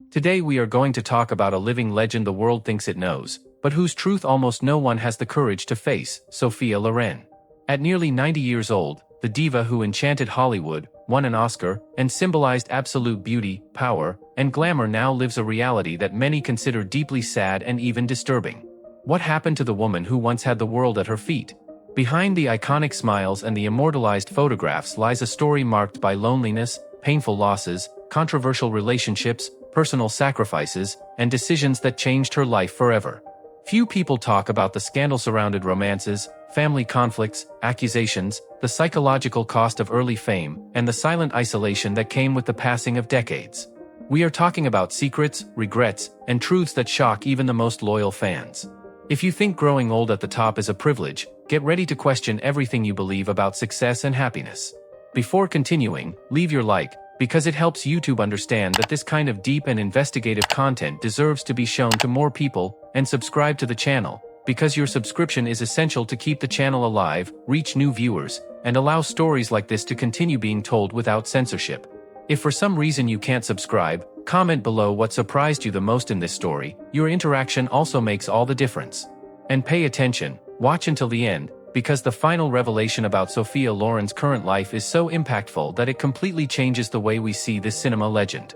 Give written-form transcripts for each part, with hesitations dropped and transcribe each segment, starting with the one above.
Today we are going to talk about a living legend the world thinks it knows, but whose truth almost no one has the courage to face, Sophia Loren. At nearly 90 years old, the diva who enchanted Hollywood, won an Oscar, and symbolized absolute beauty, power, and glamour now lives a reality that many consider deeply sad and even disturbing. What happened to the woman who once had the world at her feet? Behind the iconic smiles and the immortalized photographs lies a story marked by loneliness, painful losses, controversial relationships, personal sacrifices, and decisions that changed her life forever. Few people talk about the scandal-surrounded romances, family conflicts, accusations, the psychological cost of early fame, and the silent isolation that came with the passing of decades. We are talking about secrets, regrets, and truths that shock even the most loyal fans. If you think growing old at the top is a privilege, get ready to question everything you believe about success and happiness. Before continuing, leave your like, because it helps YouTube understand that this kind of deep and investigative content deserves to be shown to more people, and subscribe to the channel, because your subscription is essential to keep the channel alive, reach new viewers, and allow stories like this to continue being told without censorship. If for some reason you can't subscribe, comment below what surprised you the most in this story. Your interaction also makes all the difference. And pay attention, watch until the end, because the final revelation about Sophia Loren's current life is so impactful that it completely changes the way we see this cinema legend.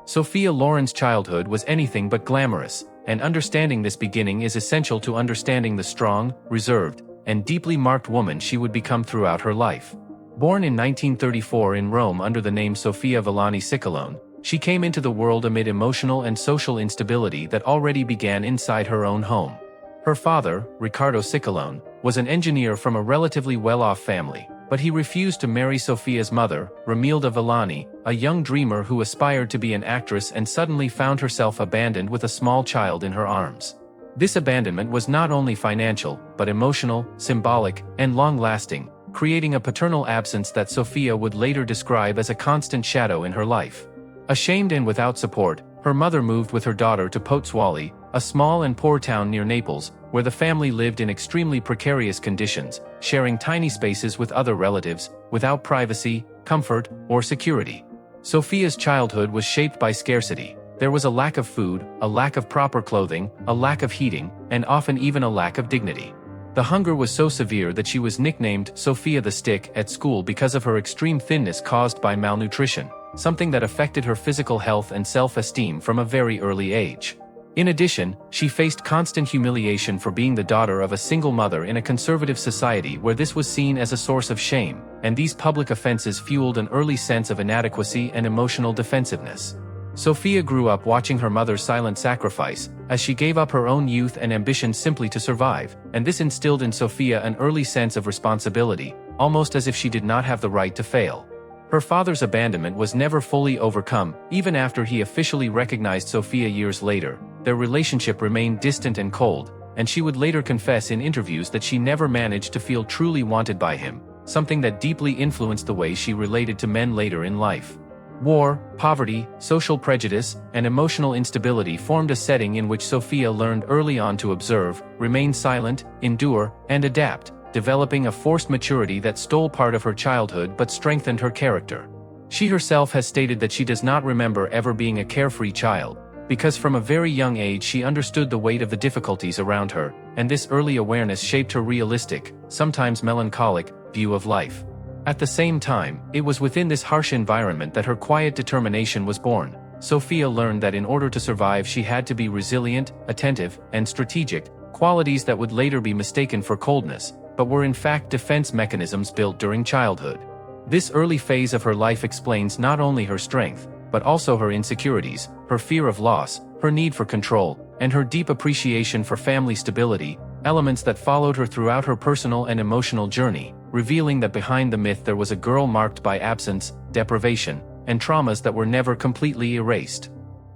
Sophia Loren's childhood was anything but glamorous, and understanding this beginning is essential to understanding the strong, reserved, and deeply marked woman she would become throughout her life. Born in 1934 in Rome under the name Sophia Loren, she came into the world amid emotional and social instability that already began inside her own home. Her father, Carlo Ponti, was an engineer from a relatively well-off family, but he refused to marry Sophia's mother, Romilda Villani, a young dreamer who aspired to be an actress and suddenly found herself abandoned with a small child in her arms. This abandonment was not only financial, but emotional, symbolic, and long-lasting, creating a paternal absence that Sophia would later describe as a constant shadow in her life. Ashamed and without support, her mother moved with her daughter to Pozzuoli, a small and poor town near Naples, where the family lived in extremely precarious conditions, sharing tiny spaces with other relatives, without privacy, comfort, or security. Sophia's childhood was shaped by scarcity. There was a lack of food, a lack of proper clothing, a lack of heating, and often even a lack of dignity. The hunger was so severe that she was nicknamed Sophia the Stick at school because of her extreme thinness caused by malnutrition, something that affected her physical health and self-esteem from a very early age. In addition, she faced constant humiliation for being the daughter of a single mother in a conservative society where this was seen as a source of shame, and these public offenses fueled an early sense of inadequacy and emotional defensiveness. Sophia grew up watching her mother's silent sacrifice, as she gave up her own youth and ambition simply to survive, and this instilled in Sophia an early sense of responsibility, almost as if she did not have the right to fail. Her father's abandonment was never fully overcome, even after he officially recognized Sophia years later. Their relationship remained distant and cold, and she would later confess in interviews that she never managed to feel truly wanted by him, something that deeply influenced the way she related to men later in life. War, poverty, social prejudice, and emotional instability formed a setting in which Sophia learned early on to observe, remain silent, endure, and adapt, developing a forced maturity that stole part of her childhood but strengthened her character. She herself has stated that she does not remember ever being a carefree child, because from a very young age she understood the weight of the difficulties around her, and this early awareness shaped her realistic, sometimes melancholic, view of life. At the same time, it was within this harsh environment that her quiet determination was born. Sophia learned that in order to survive she had to be resilient, attentive, and strategic, qualities that would later be mistaken for coldness, but were in fact defense mechanisms built during childhood. This early phase of her life explains not only her strength, but also her insecurities, her fear of loss, her need for control, and her deep appreciation for family stability, elements that followed her throughout her personal and emotional journey, revealing that behind the myth there was a girl marked by absence, deprivation, and traumas that were never completely erased.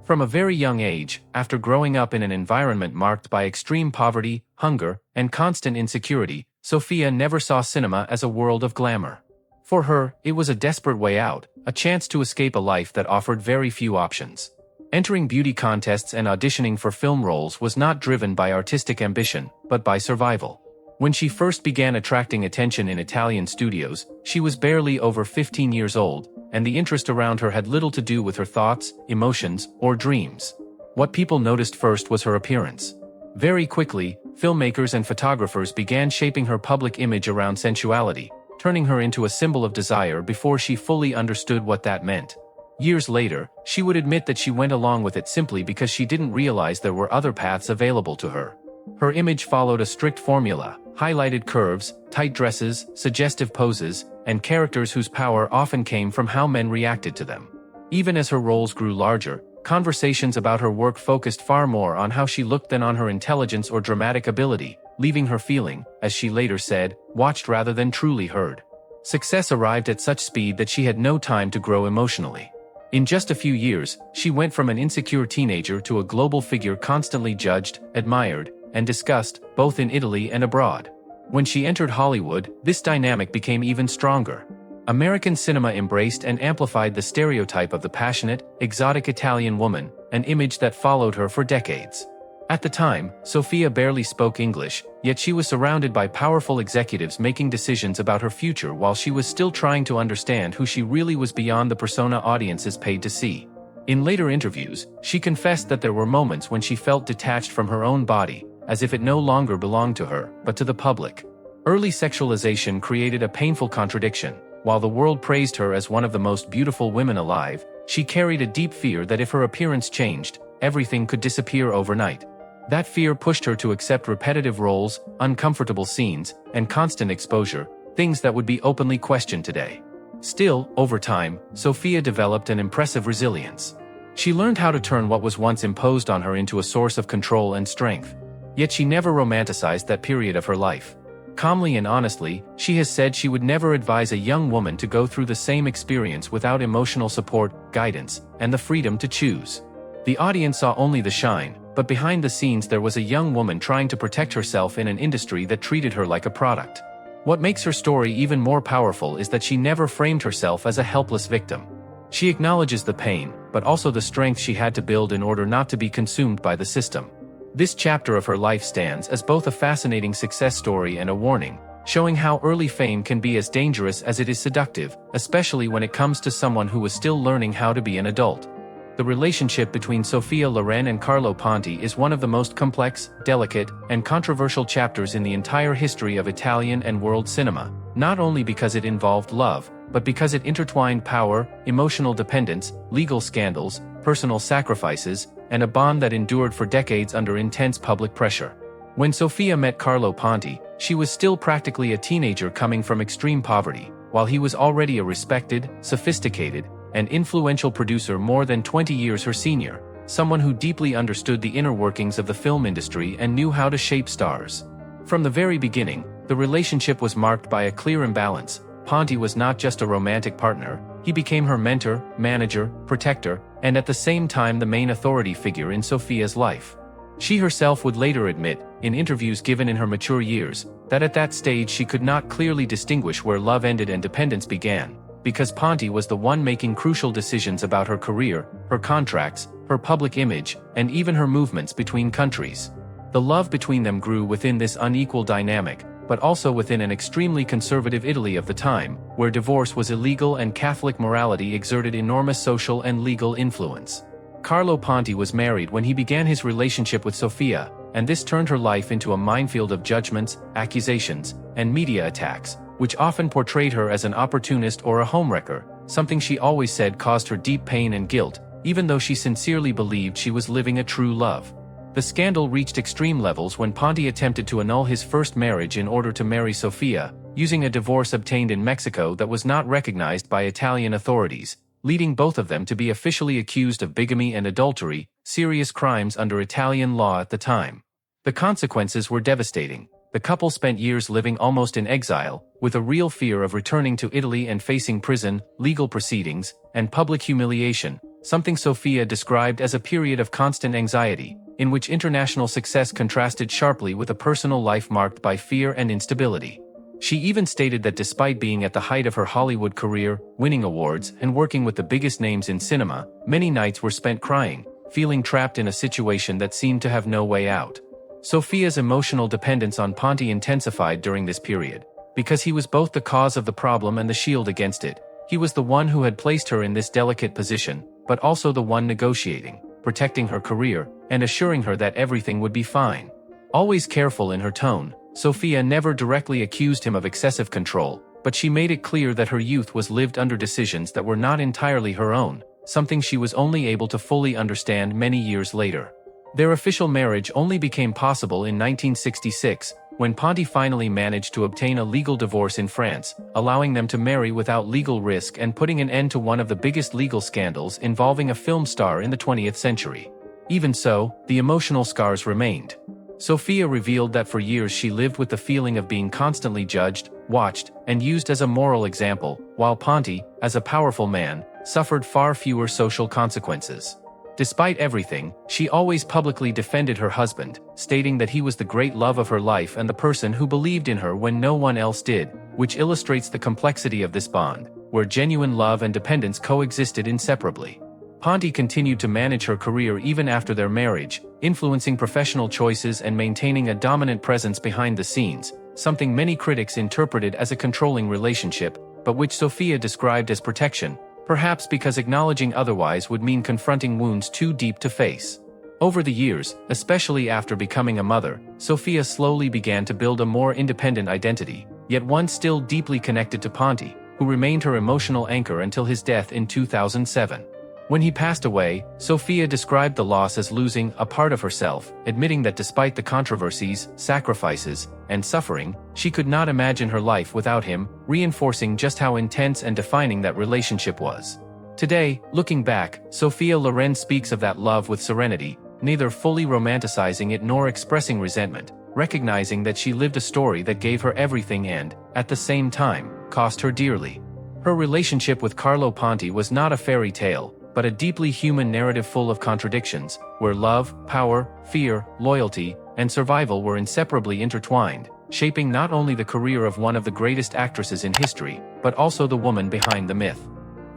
From a very young age, after growing up in an environment marked by extreme poverty, hunger, and constant insecurity, Sophia never saw cinema as a world of glamour. For her, it was a desperate way out, a chance to escape a life that offered very few options. Entering beauty contests and auditioning for film roles was not driven by artistic ambition, but by survival. When she first began attracting attention in Italian studios, she was barely over 15 years old, and the interest around her had little to do with her thoughts, emotions, or dreams. What people noticed first was her appearance. Very quickly, filmmakers and photographers began shaping her public image around sensuality, turning her into a symbol of desire before she fully understood what that meant. Years later, she would admit that she went along with it simply because she didn't realize there were other paths available to her. Her image followed a strict formula: highlighted curves, tight dresses, suggestive poses, and characters whose power often came from how men reacted to them. Even as her roles grew larger, conversations about her work focused far more on how she looked than on her intelligence or dramatic ability, leaving her feeling, as she later said, watched rather than truly heard. Success arrived at such speed that she had no time to grow emotionally. In just a few years, she went from an insecure teenager to a global figure constantly judged, admired, and discussed, both in Italy and abroad. When she entered Hollywood, this dynamic became even stronger. American cinema embraced and amplified the stereotype of the passionate, exotic Italian woman, an image that followed her for decades. At the time, Sophia barely spoke English, yet she was surrounded by powerful executives making decisions about her future while she was still trying to understand who she really was beyond the persona audiences paid to see. In later interviews, she confessed that there were moments when she felt detached from her own body, as if it no longer belonged to her, but to the public. Early sexualization created a painful contradiction. While the world praised her as one of the most beautiful women alive, she carried a deep fear that if her appearance changed, everything could disappear overnight. That fear pushed her to accept repetitive roles, uncomfortable scenes, and constant exposure, things that would be openly questioned today. Still, over time, Sophia developed an impressive resilience. She learned how to turn what was once imposed on her into a source of control and strength. Yet she never romanticized that period of her life. Calmly and honestly, she has said she would never advise a young woman to go through the same experience without emotional support, guidance, and the freedom to choose. The audience saw only the shine, but behind the scenes there was a young woman trying to protect herself in an industry that treated her like a product. What makes her story even more powerful is that she never framed herself as a helpless victim. She acknowledges the pain, but also the strength she had to build in order not to be consumed by the system. This chapter of her life stands as both a fascinating success story and a warning, showing how early fame can be as dangerous as it is seductive, especially when it comes to someone who is still learning how to be an adult. The relationship between Sophia Loren and Carlo Ponti is one of the most complex, delicate, and controversial chapters in the entire history of Italian and world cinema, not only because it involved love, but because it intertwined power, emotional dependence, legal scandals, personal sacrifices, and a bond that endured for decades under intense public pressure. When Sophia met Carlo Ponti, she was still practically a teenager coming from extreme poverty, while he was already a respected, sophisticated, and influential producer more than 20 years her senior, someone who deeply understood the inner workings of the film industry and knew how to shape stars. From the very beginning, the relationship was marked by a clear imbalance. Ponti was not just a romantic partner, he became her mentor, manager, protector, and at the same time the main authority figure in Sophia's life. She herself would later admit, in interviews given in her mature years, that at that stage she could not clearly distinguish where love ended and dependence began, because Ponti was the one making crucial decisions about her career, her contracts, her public image, and even her movements between countries. The love between them grew within this unequal dynamic, but also within an extremely conservative Italy of the time, where divorce was illegal and Catholic morality exerted enormous social and legal influence. Carlo Ponti was married when he began his relationship with Sophia, and this turned her life into a minefield of judgments, accusations, and media attacks, which often portrayed her as an opportunist or a homewrecker, something she always said caused her deep pain and guilt, even though she sincerely believed she was living a true love. The scandal reached extreme levels when Ponti attempted to annul his first marriage in order to marry Sophia, using a divorce obtained in Mexico that was not recognized by Italian authorities, leading both of them to be officially accused of bigamy and adultery, serious crimes under Italian law at the time. The consequences were devastating. The couple spent years living almost in exile, with a real fear of returning to Italy and facing prison, legal proceedings, and public humiliation, something Sophia described as a period of constant anxiety, in which international success contrasted sharply with a personal life marked by fear and instability. She even stated that despite being at the height of her Hollywood career, winning awards, and working with the biggest names in cinema, many nights were spent crying, feeling trapped in a situation that seemed to have no way out. Sophia's emotional dependence on Ponti intensified during this period. Because he was both the cause of the problem and the shield against it, He was the one who had placed her in this delicate position, but also the one negotiating, protecting her career, and assuring her that everything would be fine. Always careful in her tone, Sophia never directly accused him of excessive control, but she made it clear that her youth was lived under decisions that were not entirely her own, something she was only able to fully understand many years later. Their official marriage only became possible in 1966, when Ponti finally managed to obtain a legal divorce in France, allowing them to marry without legal risk and putting an end to one of the biggest legal scandals involving a film star in the 20th century. Even so, the emotional scars remained. Sophia revealed that for years she lived with the feeling of being constantly judged, watched, and used as a moral example, while Ponti, as a powerful man, suffered far fewer social consequences. Despite everything, she always publicly defended her husband, stating that he was the great love of her life and the person who believed in her when no one else did, which illustrates the complexity of this bond, where genuine love and dependence coexisted inseparably. Ponti continued to manage her career even after their marriage, influencing professional choices and maintaining a dominant presence behind the scenes, something many critics interpreted as a controlling relationship, but which Sophia described as protection, perhaps because acknowledging otherwise would mean confronting wounds too deep to face. Over the years, especially after becoming a mother, Sophia slowly began to build a more independent identity, yet one still deeply connected to Ponti, who remained her emotional anchor until his death in 2007. When he passed away, Sophia described the loss as losing a part of herself, admitting that despite the controversies, sacrifices, and suffering, she could not imagine her life without him, reinforcing just how intense and defining that relationship was. Today, looking back, Sophia Loren speaks of that love with serenity, neither fully romanticizing it nor expressing resentment, recognizing that she lived a story that gave her everything and, at the same time, cost her dearly. Her relationship with Carlo Ponti was not a fairy tale, but a deeply human narrative full of contradictions, where love, power, fear, loyalty, and survival were inseparably intertwined, shaping not only the career of one of the greatest actresses in history, but also the woman behind the myth.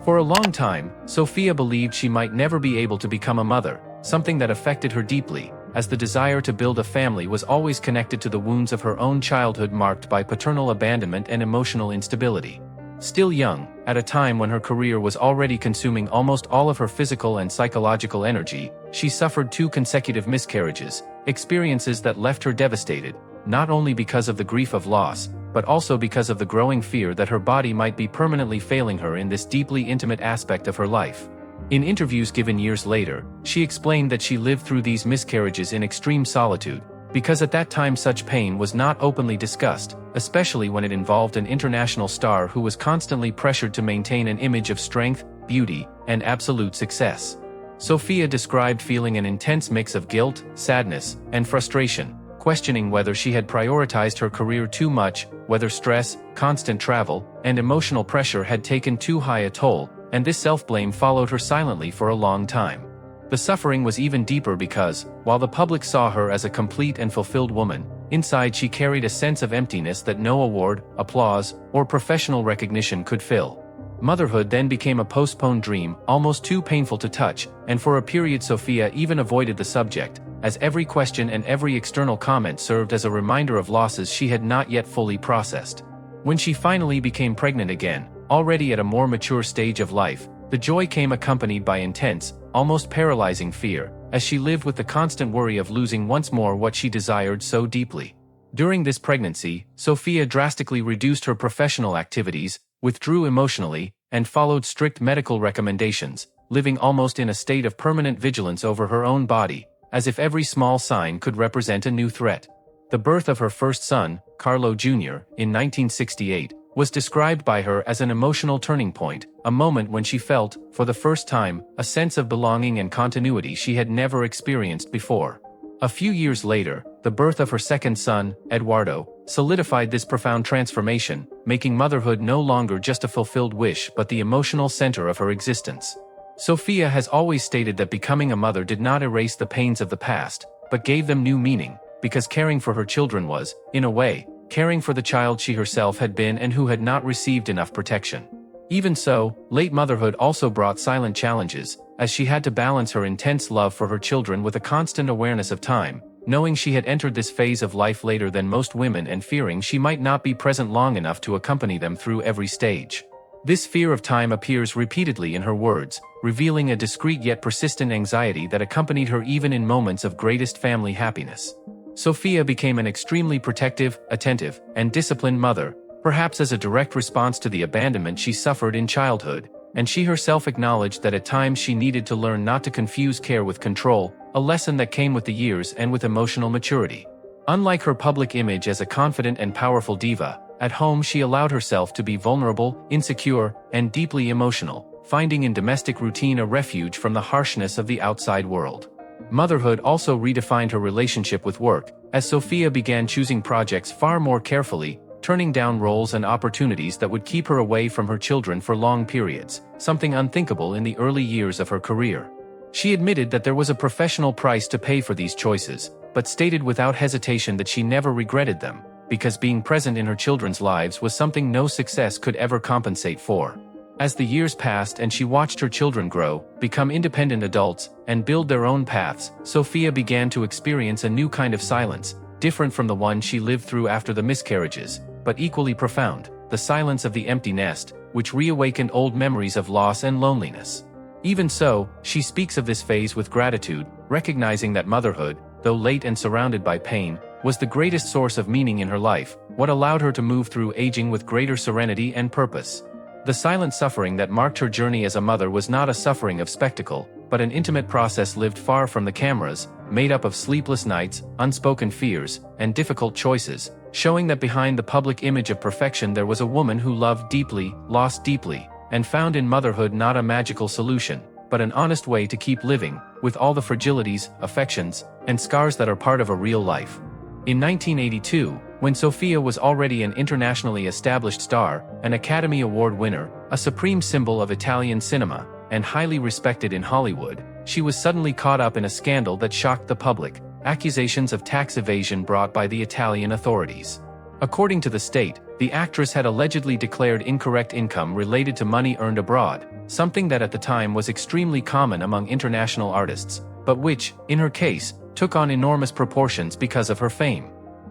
For a long time, Sophia believed she might never be able to become a mother, something that affected her deeply, as the desire to build a family was always connected to the wounds of her own childhood marked by paternal abandonment and emotional instability. Still young, at a time when her career was already consuming almost all of her physical and psychological energy, she suffered 2 consecutive miscarriages, experiences that left her devastated, not only because of the grief of loss, but also because of the growing fear that her body might be permanently failing her in this deeply intimate aspect of her life. In interviews given years later, she explained that she lived through these miscarriages in extreme solitude, because at that time such pain was not openly discussed, especially when it involved an international star who was constantly pressured to maintain an image of strength, beauty, and absolute success. Sophia described feeling an intense mix of guilt, sadness, and frustration, questioning whether she had prioritized her career too much, whether stress, constant travel, and emotional pressure had taken too high a toll, and this self-blame followed her silently for a long time. The suffering was even deeper because, while the public saw her as a complete and fulfilled woman, inside she carried a sense of emptiness that no award, applause, or professional recognition could fill. Motherhood then became a postponed dream, almost too painful to touch, and for a period Sophia even avoided the subject, as every question and every external comment served as a reminder of losses she had not yet fully processed. When she finally became pregnant again, already at a more mature stage of life, the joy came accompanied by intense, almost paralyzing fear, as she lived with the constant worry of losing once more what she desired so deeply. During this pregnancy, Sophia drastically reduced her professional activities, withdrew emotionally, and followed strict medical recommendations, living almost in a state of permanent vigilance over her own body, as if every small sign could represent a new threat. The birth of her first son, Carlo Jr., in 1968, was described by her as an emotional turning point, a moment when she felt, for the first time, a sense of belonging and continuity she had never experienced before. A few years later, the birth of her second son, Eduardo, solidified this profound transformation, making motherhood no longer just a fulfilled wish but the emotional center of her existence. Sophia has always stated that becoming a mother did not erase the pains of the past, but gave them new meaning, because caring for her children was, in a way, caring for the child she herself had been and who had not received enough protection. Even so, late motherhood also brought silent challenges, as she had to balance her intense love for her children with a constant awareness of time, knowing she had entered this phase of life later than most women and fearing she might not be present long enough to accompany them through every stage. This fear of time appears repeatedly in her words, revealing a discreet yet persistent anxiety that accompanied her even in moments of greatest family happiness. Sophia became an extremely protective, attentive, and disciplined mother, perhaps as a direct response to the abandonment she suffered in childhood, and she herself acknowledged that at times she needed to learn not to confuse care with control, a lesson that came with the years and with emotional maturity. Unlike her public image as a confident and powerful diva, at home she allowed herself to be vulnerable, insecure, and deeply emotional, finding in domestic routine a refuge from the harshness of the outside world. Motherhood also redefined her relationship with work, as Sophia began choosing projects far more carefully, turning down roles and opportunities that would keep her away from her children for long periods, something unthinkable in the early years of her career. She admitted that there was a professional price to pay for these choices, but stated without hesitation that she never regretted them, because being present in her children's lives was something no success could ever compensate for. As the years passed and she watched her children grow, become independent adults, and build their own paths, Sophia began to experience a new kind of silence, different from the one she lived through after the miscarriages, but equally profound, the silence of the empty nest, which reawakened old memories of loss and loneliness. Even so, she speaks of this phase with gratitude, recognizing that motherhood, though late and surrounded by pain, was the greatest source of meaning in her life, what allowed her to move through aging with greater serenity and purpose. The silent suffering that marked her journey as a mother was not a suffering of spectacle, but an intimate process lived far from the cameras, made up of sleepless nights, unspoken fears, and difficult choices, showing that behind the public image of perfection there was a woman who loved deeply, lost deeply, and found in motherhood not a magical solution, but an honest way to keep living, with all the fragilities, affections, and scars that are part of a real life. In 1982, when Sophia was already an internationally established star, an Academy Award winner, a supreme symbol of Italian cinema, and highly respected in Hollywood, she was suddenly caught up in a scandal that shocked the public, accusations of tax evasion brought by the Italian authorities. According to the state, the actress had allegedly declared incorrect income related to money earned abroad, something that at the time was extremely common among international artists, but which, in her case, took on enormous proportions because of her fame.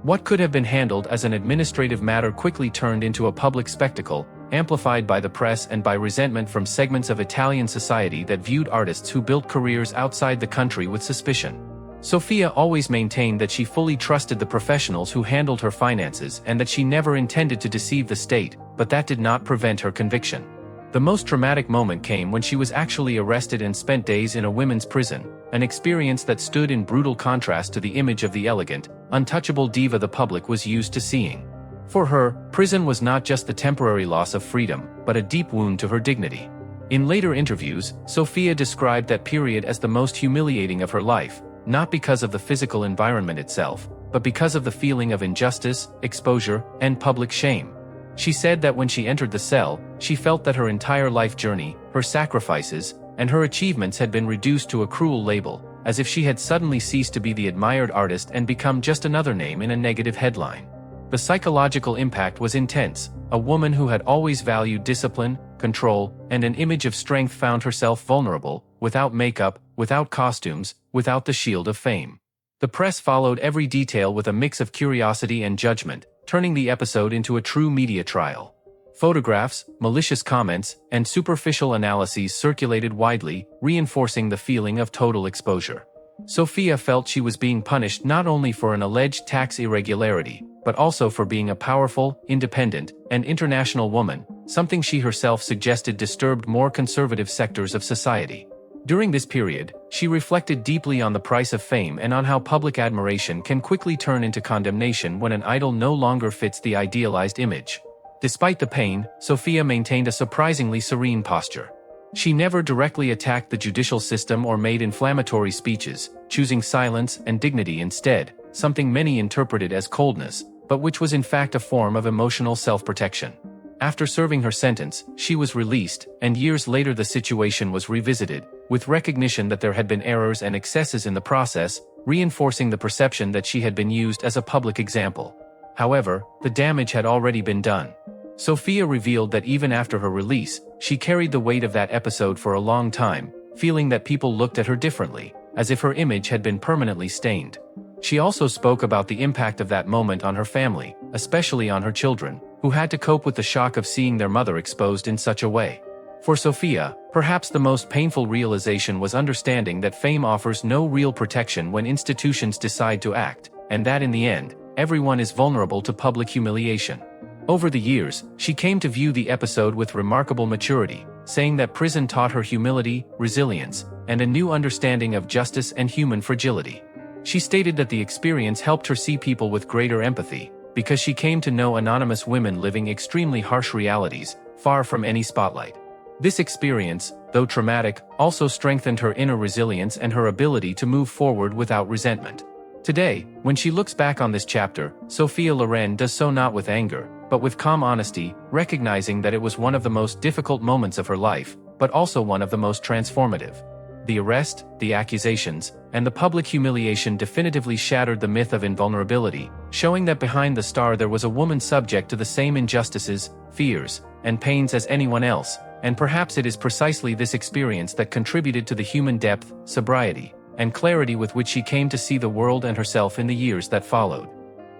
What could have been handled as an administrative matter quickly turned into a public spectacle, amplified by the press and by resentment from segments of Italian society that viewed artists who built careers outside the country with suspicion. Sophia always maintained that she fully trusted the professionals who handled her finances and that she never intended to deceive the state, but that did not prevent her conviction. The most traumatic moment came when she was actually arrested and spent days in a women's prison, an experience that stood in brutal contrast to the image of the elegant, untouchable diva the public was used to seeing. For her, prison was not just the temporary loss of freedom, but a deep wound to her dignity. In later interviews, Sophia described that period as the most humiliating of her life, not because of the physical environment itself, but because of the feeling of injustice, exposure, and public shame. She said that when she entered the cell, she felt that her entire life journey, her sacrifices, and her achievements had been reduced to a cruel label, as if she had suddenly ceased to be the admired artist and become just another name in a negative headline. The psychological impact was intense. A woman who had always valued discipline, control, and an image of strength found herself vulnerable, without makeup, without costumes, without the shield of fame. The press followed every detail with a mix of curiosity and judgment, turning the episode into a true media trial. Photographs, malicious comments, and superficial analyses circulated widely, reinforcing the feeling of total exposure. Sophia felt she was being punished not only for an alleged tax irregularity, but also for being a powerful, independent, and international woman, something she herself suggested disturbed more conservative sectors of society. During this period, she reflected deeply on the price of fame and on how public admiration can quickly turn into condemnation when an idol no longer fits the idealized image. Despite the pain, Sophia maintained a surprisingly serene posture. She never directly attacked the judicial system or made inflammatory speeches, choosing silence and dignity instead, something many interpreted as coldness, but which was in fact a form of emotional self-protection. After serving her sentence, she was released, and years later the situation was revisited, with recognition that there had been errors and excesses in the process, reinforcing the perception that she had been used as a public example. However, the damage had already been done. Sophia revealed that even after her release, she carried the weight of that episode for a long time, feeling that people looked at her differently, as if her image had been permanently stained. She also spoke about the impact of that moment on her family, especially on her children, who had to cope with the shock of seeing their mother exposed in such a way. For Sophia, perhaps the most painful realization was understanding that fame offers no real protection when institutions decide to act, and that in the end, everyone is vulnerable to public humiliation. Over the years, she came to view the episode with remarkable maturity, saying that prison taught her humility, resilience, and a new understanding of justice and human fragility. She stated that the experience helped her see people with greater empathy, because she came to know anonymous women living extremely harsh realities, far from any spotlight. This experience, though traumatic, also strengthened her inner resilience and her ability to move forward without resentment. Today, when she looks back on this chapter, Sophia Loren does so not with anger, but with calm honesty, recognizing that it was one of the most difficult moments of her life, but also one of the most transformative. The arrest, the accusations, and the public humiliation definitively shattered the myth of invulnerability, showing that behind the star there was a woman subject to the same injustices, fears, and pains as anyone else, and perhaps it is precisely this experience that contributed to the human depth, sobriety, and clarity with which she came to see the world and herself in the years that followed.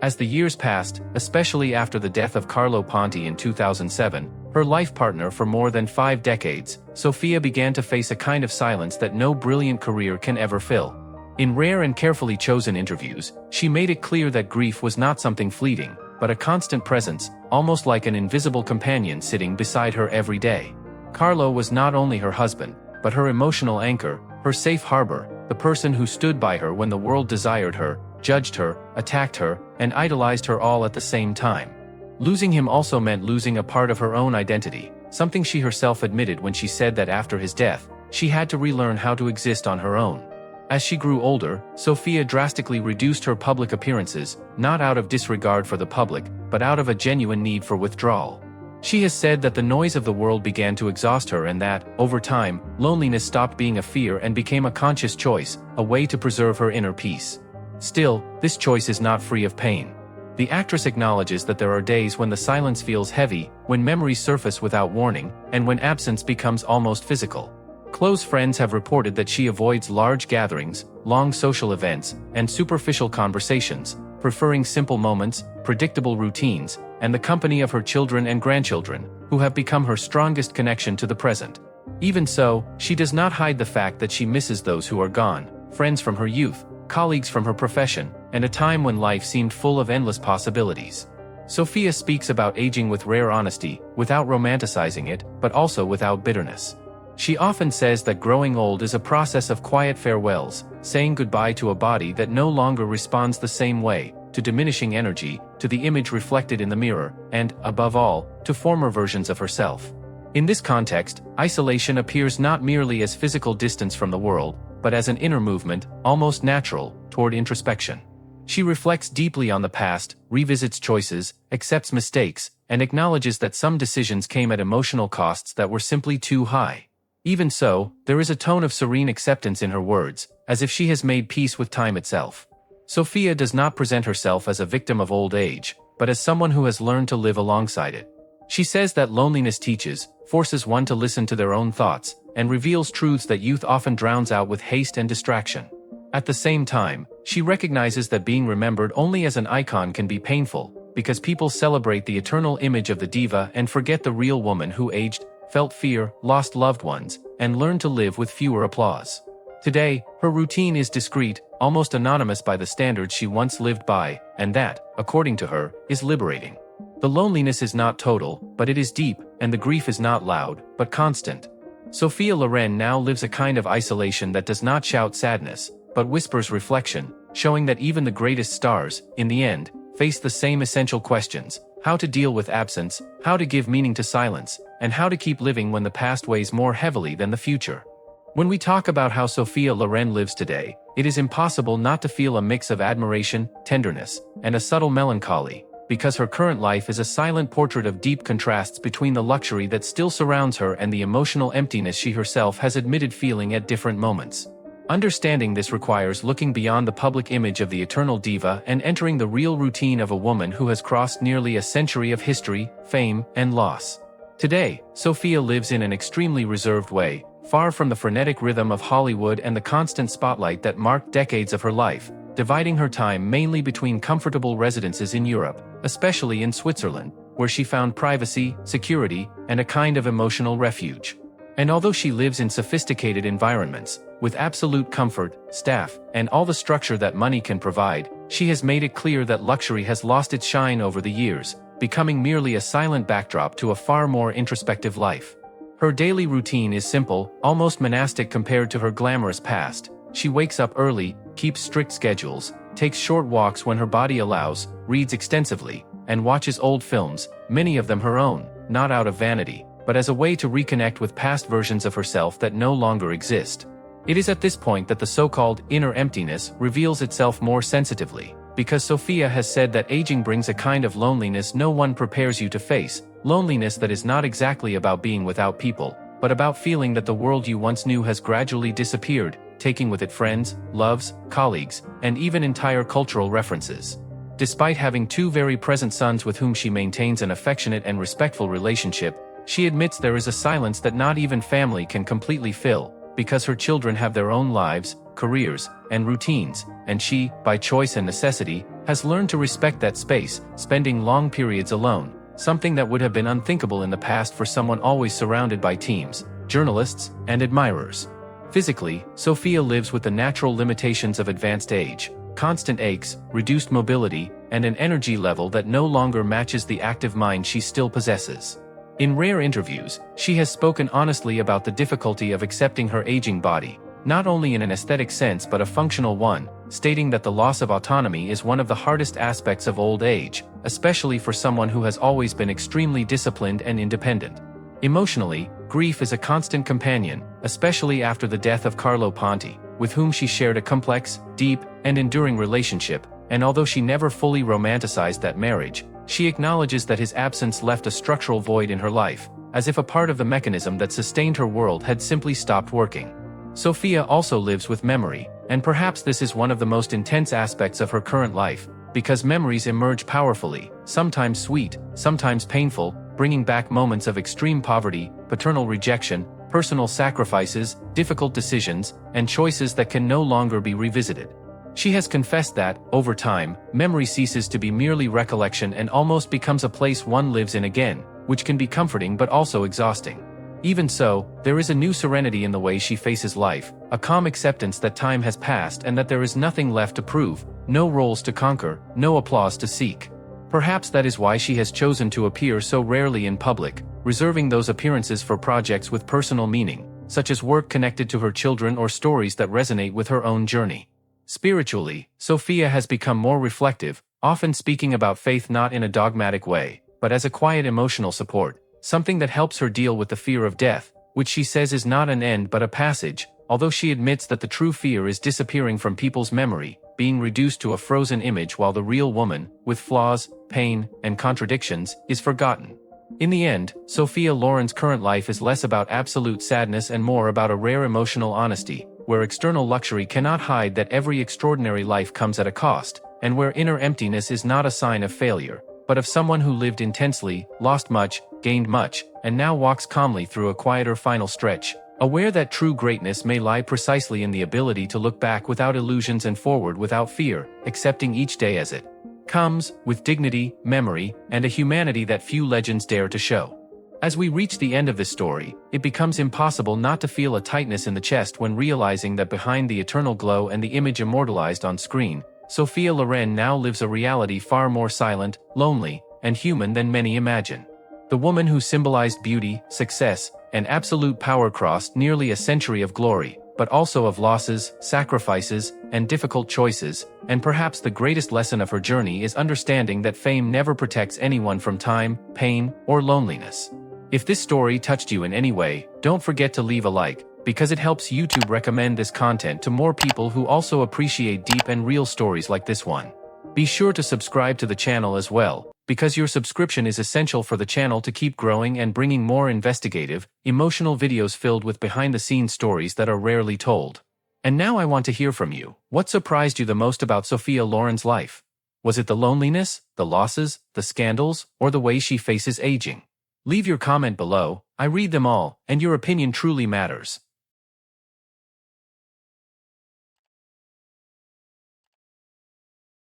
As the years passed, especially after the death of Carlo Ponti in 2007, her life partner for more than 5 decades, Sophia began to face a kind of silence that no brilliant career can ever fill. In rare and carefully chosen interviews, she made it clear that grief was not something fleeting, but a constant presence, almost like an invisible companion sitting beside her every day. Carlo was not only her husband, but her emotional anchor, her safe harbor, the person who stood by her when the world desired her, judged her, attacked her, and idolized her all at the same time. Losing him also meant losing a part of her own identity, something she herself admitted when she said that after his death, she had to relearn how to exist on her own. As she grew older, Sophia drastically reduced her public appearances, not out of disregard for the public, but out of a genuine need for withdrawal. She has said that the noise of the world began to exhaust her and that, over time, loneliness stopped being a fear and became a conscious choice, a way to preserve her inner peace. Still, this choice is not free of pain. The actress acknowledges that there are days when the silence feels heavy, when memories surface without warning, and when absence becomes almost physical. Close friends have reported that she avoids large gatherings, long social events, and superficial conversations, preferring simple moments, predictable routines, and the company of her children and grandchildren, who have become her strongest connection to the present. Even so, she does not hide the fact that she misses those who are gone, friends from her youth, colleagues from her profession, and a time when life seemed full of endless possibilities. Sophia speaks about aging with rare honesty, without romanticizing it, but also without bitterness. She often says that growing old is a process of quiet farewells, saying goodbye to a body that no longer responds the same way, to diminishing energy, to the image reflected in the mirror, and, above all, to former versions of herself. In this context, isolation appears not merely as physical distance from the world, but as an inner movement, almost natural, toward introspection. She reflects deeply on the past, revisits choices, accepts mistakes, and acknowledges that some decisions came at emotional costs that were simply too high. Even so, there is a tone of serene acceptance in her words, as if she has made peace with time itself. Sophia does not present herself as a victim of old age, but as someone who has learned to live alongside it. She says that loneliness teaches, forces one to listen to their own thoughts, and reveals truths that youth often drowns out with haste and distraction. At the same time, she recognizes that being remembered only as an icon can be painful, because people celebrate the eternal image of the diva and forget the real woman who aged, felt fear, lost loved ones, and learned to live with fewer applause. Today, her routine is discreet, almost anonymous by the standards she once lived by, and that, according to her, is liberating. The loneliness is not total, but it is deep, and the grief is not loud, but constant. Sophia Loren now lives a kind of isolation that does not shout sadness, but whispers reflection, showing that even the greatest stars, in the end, face the same essential questions: how to deal with absence, how to give meaning to silence, and how to keep living when the past weighs more heavily than the future. When we talk about how Sophia Loren lives today, it is impossible not to feel a mix of admiration, tenderness, and a subtle melancholy, because her current life is a silent portrait of deep contrasts between the luxury that still surrounds her and the emotional emptiness she herself has admitted feeling at different moments. Understanding this requires looking beyond the public image of the eternal diva and entering the real routine of a woman who has crossed nearly a century of history, fame, and loss. Today, Sophia lives in an extremely reserved way, far from the frenetic rhythm of Hollywood and the constant spotlight that marked decades of her life, dividing her time mainly between comfortable residences in Europe, especially in Switzerland, where she found privacy, security, and a kind of emotional refuge. And although she lives in sophisticated environments, with absolute comfort, staff, and all the structure that money can provide, she has made it clear that luxury has lost its shine over the years, becoming merely a silent backdrop to a far more introspective life. Her daily routine is simple, almost monastic compared to her glamorous past. She wakes up early, keeps strict schedules, takes short walks when her body allows, reads extensively, and watches old films, many of them her own, not out of vanity, but as a way to reconnect with past versions of herself that no longer exist. It is at this point that the so-called inner emptiness reveals itself more sensitively, because Sophia has said that aging brings a kind of loneliness no one prepares you to face, loneliness that is not exactly about being without people, but about feeling that the world you once knew has gradually disappeared, taking with it friends, loves, colleagues, and even entire cultural references. Despite having two very present sons with whom she maintains an affectionate and respectful relationship, she admits there is a silence that not even family can completely fill, because her children have their own lives, careers, and routines, and she, by choice and necessity, has learned to respect that space, spending long periods alone, something that would have been unthinkable in the past for someone always surrounded by teams, journalists, and admirers. Physically, Sophia lives with the natural limitations of advanced age, constant aches, reduced mobility, and an energy level that no longer matches the active mind she still possesses. In rare interviews, she has spoken honestly about the difficulty of accepting her aging body, not only in an aesthetic sense but a functional one, stating that the loss of autonomy is one of the hardest aspects of old age, especially for someone who has always been extremely disciplined and independent. Emotionally, grief is a constant companion, especially after the death of Carlo Ponti, with whom she shared a complex, deep, and enduring relationship, and although she never fully romanticized that marriage, she acknowledges that his absence left a structural void in her life, as if a part of the mechanism that sustained her world had simply stopped working. Sophia also lives with memory, and perhaps this is one of the most intense aspects of her current life, because memories emerge powerfully, sometimes sweet, sometimes painful, bringing back moments of extreme poverty, paternal rejection, personal sacrifices, difficult decisions, and choices that can no longer be revisited. She has confessed that, over time, memory ceases to be merely recollection and almost becomes a place one lives in again, which can be comforting but also exhausting. Even so, there is a new serenity in the way she faces life, a calm acceptance that time has passed and that there is nothing left to prove, no roles to conquer, no applause to seek. Perhaps that is why she has chosen to appear so rarely in public, reserving those appearances for projects with personal meaning, such as work connected to her children or stories that resonate with her own journey. Spiritually, Sophia has become more reflective, often speaking about faith not in a dogmatic way, but as a quiet emotional support, something that helps her deal with the fear of death, which she says is not an end but a passage, although she admits that the true fear is disappearing from people's memory, being reduced to a frozen image while the real woman, with flaws, pain, and contradictions, is forgotten. In the end, Sophia Loren's current life is less about absolute sadness and more about a rare emotional honesty, where external luxury cannot hide that every extraordinary life comes at a cost, and where inner emptiness is not a sign of failure, but of someone who lived intensely, lost much, gained much, and now walks calmly through a quieter final stretch, aware that true greatness may lie precisely in the ability to look back without illusions and forward without fear, accepting each day as it comes, with dignity, memory, and a humanity that few legends dare to show. As we reach the end of this story, it becomes impossible not to feel a tightness in the chest when realizing that behind the eternal glow and the image immortalized on screen, Sophia Loren now lives a reality far more silent, lonely, and human than many imagine. The woman who symbolized beauty, success, and absolute power crossed nearly a century of glory, but also of losses, sacrifices, and difficult choices, and perhaps the greatest lesson of her journey is understanding that fame never protects anyone from time, pain, or loneliness. If this story touched you in any way, don't forget to leave a like, because it helps YouTube recommend this content to more people who also appreciate deep and real stories like this one. Be sure to subscribe to the channel as well, because your subscription is essential for the channel to keep growing and bringing more investigative, emotional videos filled with behind-the-scenes stories that are rarely told. And now I want to hear from you. What surprised you the most about Sophia Loren's life? Was it the loneliness, the losses, the scandals, or the way she faces aging? Leave your comment below, I read them all, and your opinion truly matters.